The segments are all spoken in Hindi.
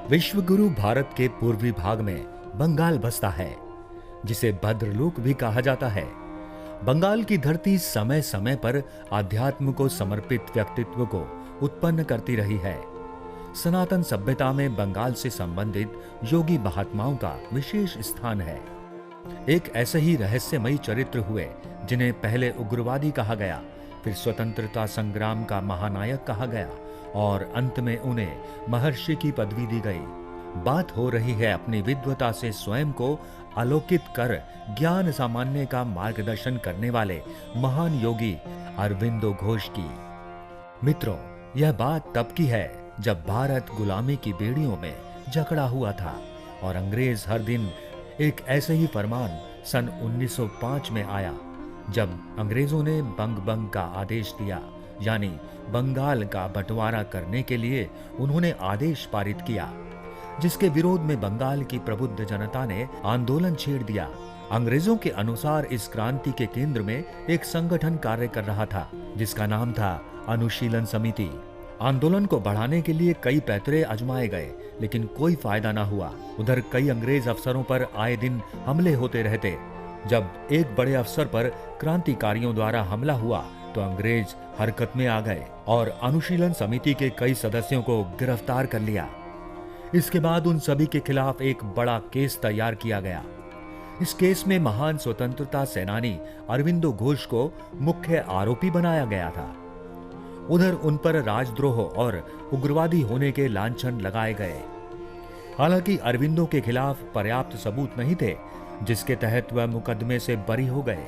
विश्वगुरु भारत के पूर्वी भाग में बंगाल बसता है, जिसे भद्रलोक भी कहा जाता है। बंगाल की धरती समय समय पर आध्यात्म को समर्पित व्यक्तित्व को उत्पन्न करती रही है। सनातन सभ्यता में बंगाल से संबंधित योगी महात्माओं का विशेष स्थान है। एक ऐसे ही रहस्यमयी चरित्र हुए जिन्हें पहले उग्रवादी कहा गया, फिर स्वतंत्रता संग्राम का महानायक कहा गया और अंत में उन्हें महर्षि की पदवी दी गई। बात हो रही है अपनी विद्वता से स्वयं को आलोकित कर ज्ञान सामान्य का मार्गदर्शन करने वाले महान योगी अरविंदो घोष की। मित्रों, यह बात तब की है जब भारत गुलामी की बेड़ियों में जकड़ा हुआ था और अंग्रेज हर दिन एक ऐसे ही फरमान सन 1905 में आया, जब अंग्रेजों ने बंग बंग का आदेश दिया, यानी बंगाल का बंटवारा करने के लिए उन्होंने आदेश पारित किया, जिसके विरोध में बंगाल की प्रबुद्ध जनता ने आंदोलन छेड़ दिया। अंग्रेजों के अनुसार इस क्रांति के केंद्र में एक संगठन कार्य कर रहा था, जिसका नाम था अनुशीलन समिति। आंदोलन को बढ़ाने के लिए कई पैतरे आजमाए गए, लेकिन कोई फायदा न हुआ। उधर कई अंग्रेज अफसरों पर आए दिन हमले होते रहते। जब एक बड़े अफसर पर क्रांतिकारियों द्वारा हमला हुआ तो अंग्रेज हरकत में आ गए और अनुशीलन समिति के कई सदस्यों को गिरफ्तार कर लिया। इसके बाद उन सभी के खिलाफ एक बड़ा केस तैयार किया गया। इस केस में महान स्वतंत्रता सेनानी अरविंदो घोष को मुख्य आरोपी बनाया गया था। उधर उन पर राजद्रोह और उग्रवादी होने के लांछन लगाए गए। हालांकि अरविंदो के खिलाफ पर्याप्त सबूत नहीं थे, जिसके तहत वह मुकदमे से बरी हो गए।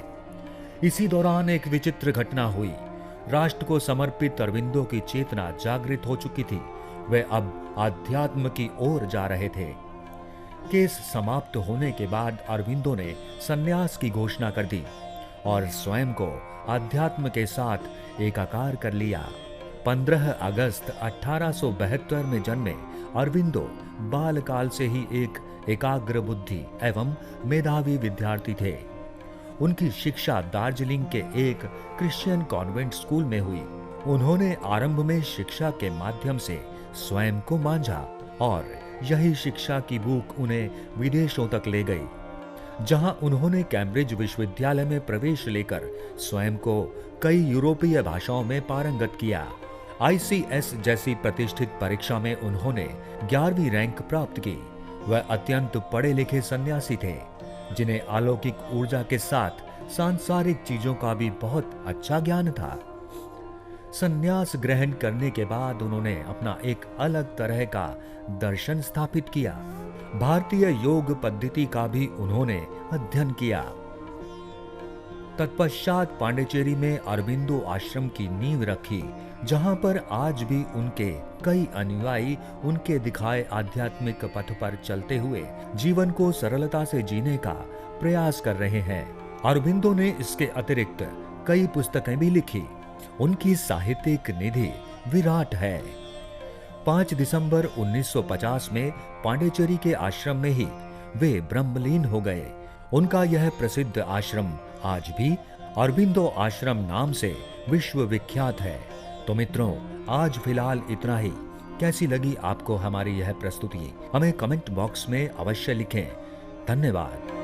इसी दौरान एक विचित्र घटना हुई। राष्ट्र को समर्पित अरविंदो की चेतना जागृत हो चुकी थी। वे अब आध्यात्म की ओर जा रहे थे। केस समाप्त होने के बाद अरविंदो ने संन्यास की घोषणा कर दी और स्वयं को आध्यात्म के साथ एकाकार कर लिया। 15 अगस्त 1872 में जन्मे अरविंदो बालकाल से ही एक एकाग्र बुद्धि एवं मेधावी विद्यार्थी थे। उनकी शिक्षा दार्जिलिंग के एक क्रिश्चियन कॉन्वेंट स्कूल में हुई। उन्होंने आरंभ में शिक्षा के माध्यम से स्वयं को मांझा और यही शिक्षा की भूख उन्हें विदेशों तक ले गई, जहां उन्होंने कैम्ब्रिज विश्वविद्यालय में प्रवेश लेकर स्वयं को कई यूरोपीय भाषाओं में पारंगत किया। ICS जैसी प्रतिष्ठित परीक्षा में उन्होंने 11वीं रैंक प्राप्त की। वह अत्यंत पढ़े लिखे सन्यासी थे, जिन्हें अलौकिक ऊर्जा के साथ सांसारिक चीजों का भी बहुत अच्छा ज्ञान था। संन्यास ग्रहण करने के बाद उन्होंने अपना एक अलग तरह का दर्शन स्थापित किया। भारतीय योग पद्धति का भी उन्होंने अध्ययन किया। तत्पश्चात पांडिचेरी में अरविंदो आश्रम की नींव रखी, जहां पर आज भी उनके कई अनुयायी उनके दिखाए आध्यात्मिक पथ पर चलते हुए जीवन को सरलता से जीने का प्रयास कर रहे हैं। अरविंदो ने इसके अतिरिक्त कई पुस्तकें भी लिखी। उनकी साहित्यिक निधि विराट है। 5 दिसंबर 1950 में पांडिचेरी के आश्रम में ही वे ब्रह्मलीन हो गए। उनका यह प्रसिद्ध आश्रम आज भी अरविंदो आश्रम नाम से विश्व विख्यात है। तो मित्रों, आज फिलहाल इतना ही। कैसी लगी आपको हमारी यह प्रस्तुति? हमें कमेंट बॉक्स में अवश्य लिखें। धन्यवाद।